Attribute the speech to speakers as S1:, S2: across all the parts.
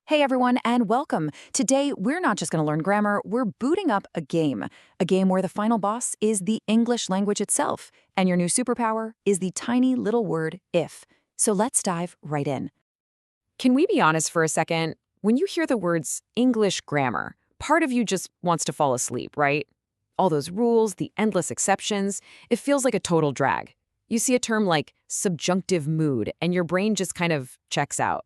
S1: Hey everyone, and welcome. Today, we're not just going to learn grammar, we're booting up a game where the final boss is the English language itself, and your new superpower is the tiny little word if. So let's dive right in.
S2: Can we be honest for a second? When you hear the words English grammar, part of you just wants to fall asleep, right? All those rules, the endless exceptions, it feels like a total drag. You see a term like subjunctive mood, and your brain just kind of checks out.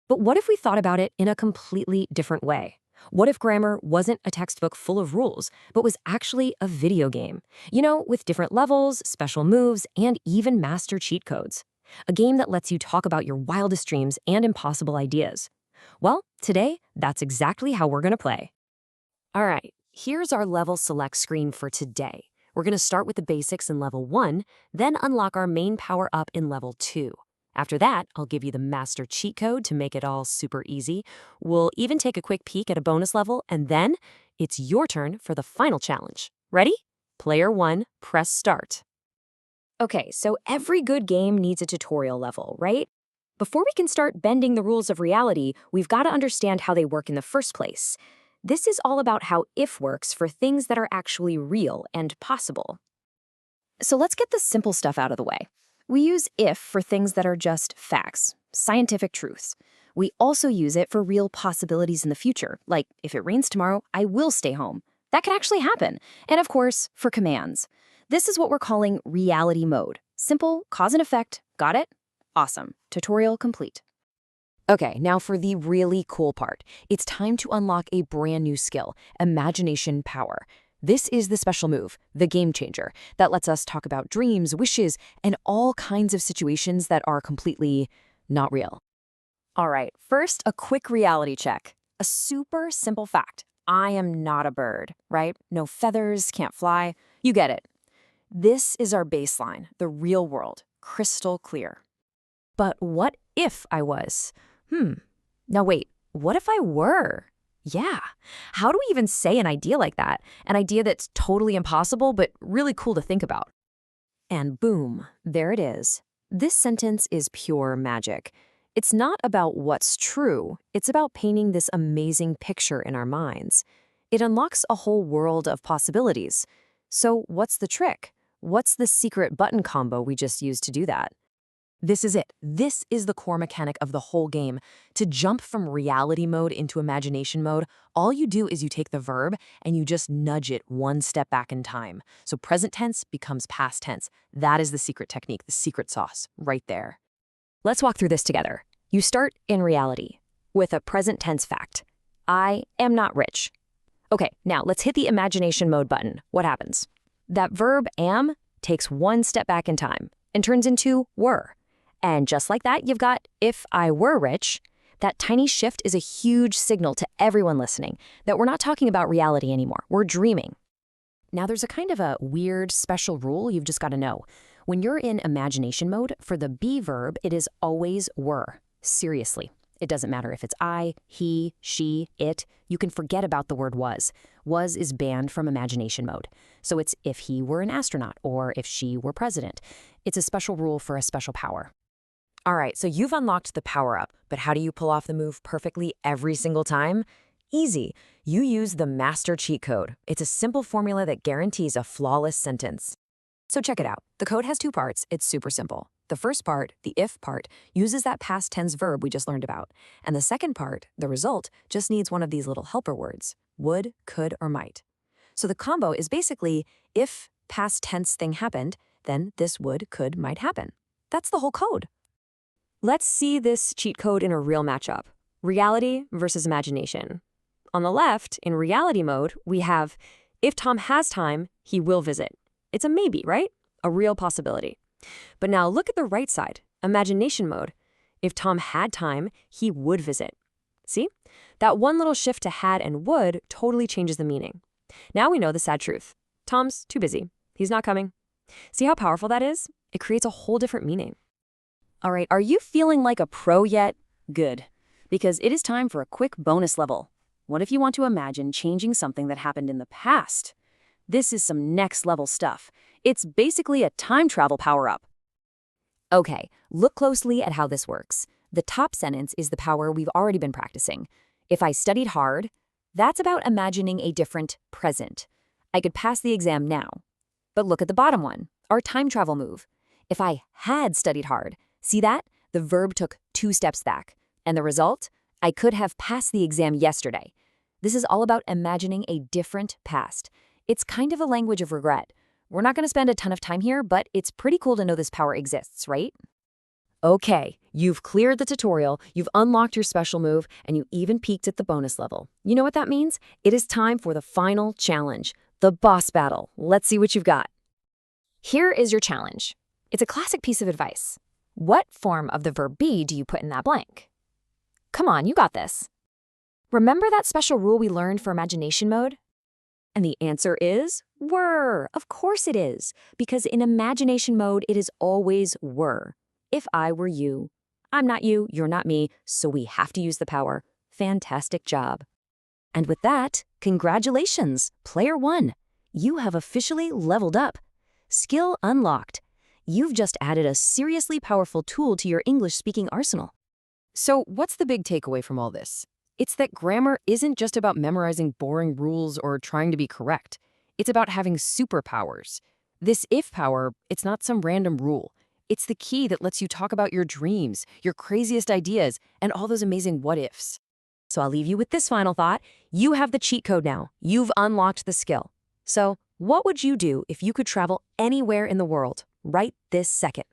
S3: But what if we thought about it in a completely different way? What if grammar wasn't a textbook full of rules, but was actually a video game? With different levels, special moves, and even master cheat codes. A game that lets you talk about your wildest dreams and impossible ideas. Well, today, that's exactly how we're going to play. All right, here's our level select screen for today. We're going to start with the basics in level 1, then unlock our main power up in level 2. After that, I'll give you the master cheat code to make it all super easy. We'll even take a quick peek at a bonus level, and then it's your turn for the final challenge. Ready? Player 1, press start. Okay, so every good game needs a tutorial level, right? Before we can start bending the rules of reality, we've got to understand how they work in the first place. This is all about how if works for things that are actually real and possible. So let's get the simple stuff out of the way. We use if for things that are just facts, scientific truths. We also use it for real possibilities in the future, like if it rains tomorrow, I will stay home. That can actually happen. And of course, for commands. This is what we're calling reality mode. Simple, cause and effect. Got it? Awesome. Tutorial complete.
S2: Okay, now for the really cool part. It's time to unlock a brand new skill, imagination power. This is the special move, the game changer, that lets us talk about dreams, wishes, and all kinds of situations that are completely not real.
S3: All right, first, a quick reality check. A super simple fact. I am not a bird, right? No feathers, can't fly. You get it. This is our baseline, the real world, crystal clear. But what if I was? Now wait, what if I were? Yeah. How do we even say an idea like that? An idea that's totally impossible, but really cool to think about. And boom, there it is. This sentence is pure magic. It's not about what's true. It's about painting this amazing picture in our minds. It unlocks a whole world of possibilities. So what's the trick? What's the secret button combo we just used to do that? This is it. This is the core mechanic of the whole game. To jump from reality mode into imagination mode, all you do is you take the verb and you just nudge it one step back in time. So present tense becomes past tense. That is the secret technique, the secret sauce, right there. Let's walk through this together. You start in reality with a present tense fact. I am not rich. Okay, now let's hit the imagination mode button. What happens? That verb am takes one step back in time and turns into were. And just like that, you've got if I were rich. That tiny shift is a huge signal to everyone listening that we're not talking about reality anymore. We're dreaming. Now, there's a kind of a weird special rule you've just got to know. When you're in imagination mode, for the be verb, it is always were. Seriously. It doesn't matter if it's I, he, she, it. You can forget about the word was. Was is banned from imagination mode. So it's if he were an astronaut or if she were president. It's a special rule for a special power. All right, so you've unlocked the power-up, but how do you pull off the move perfectly every single time? Easy. You use the master cheat code. It's a simple formula that guarantees a flawless sentence. So check it out. The code has two parts. It's super simple. The first part, the if part, uses that past tense verb we just learned about. And the second part, the result, just needs one of these little helper words, would, could, or might. So the combo is basically, if past tense thing happened, then this would, could, might happen. That's the whole code. Let's see this cheat code in a real matchup. Reality versus imagination. On the left, in reality mode, we have, if Tom has time, he will visit. It's a maybe, right? A real possibility. But now look at the right side, imagination mode. If Tom had time, he would visit. See? That one little shift to had and would totally changes the meaning. Now we know the sad truth. Tom's too busy. He's not coming. See how powerful that is? It creates a whole different meaning. All right, are you feeling like a pro yet? Good, because it is time for a quick bonus level. What if you want to imagine changing something that happened in the past? This is some next level stuff. It's basically a time travel power-up. Okay, look closely at how this works. The top sentence is the power we've already been practicing. If I studied hard, that's about imagining a different present. I could pass the exam now. But look at the bottom one, our time travel move. If I had studied hard, see that? The verb took 2 steps back. And the result? I could have passed the exam yesterday. This is all about imagining a different past. It's kind of a language of regret. We're not going to spend a ton of time here, but it's pretty cool to know this power exists, right? Okay, you've cleared the tutorial, you've unlocked your special move, and you even peaked at the bonus level. You know what that means? It is time for the final challenge, the boss battle. Let's see what you've got.
S4: Here is your challenge. It's a classic piece of advice. What form of the verb be do you put in that blank? Come on, you got this. Remember that special rule we learned for imagination mode?
S3: And the answer is were. Of course it is, because in imagination mode, it is always were. If I were you. I'm not you, you're not me, so we have to use the power. Fantastic job. And with that, congratulations, player 1. You have officially leveled up. Skill unlocked. You've just added a seriously powerful tool to your English-speaking arsenal.
S2: So what's the big takeaway from all this? It's that grammar isn't just about memorizing boring rules or trying to be correct. It's about having superpowers. This if power, it's not some random rule. It's the key that lets you talk about your dreams, your craziest ideas, and all those amazing what-ifs.
S3: So I'll leave you with this final thought. You have the cheat code now. You've unlocked the skill. So what would you do if you could travel anywhere in the world right this second?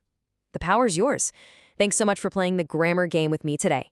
S3: The power's yours. Thanks so much for playing the grammar game with me today.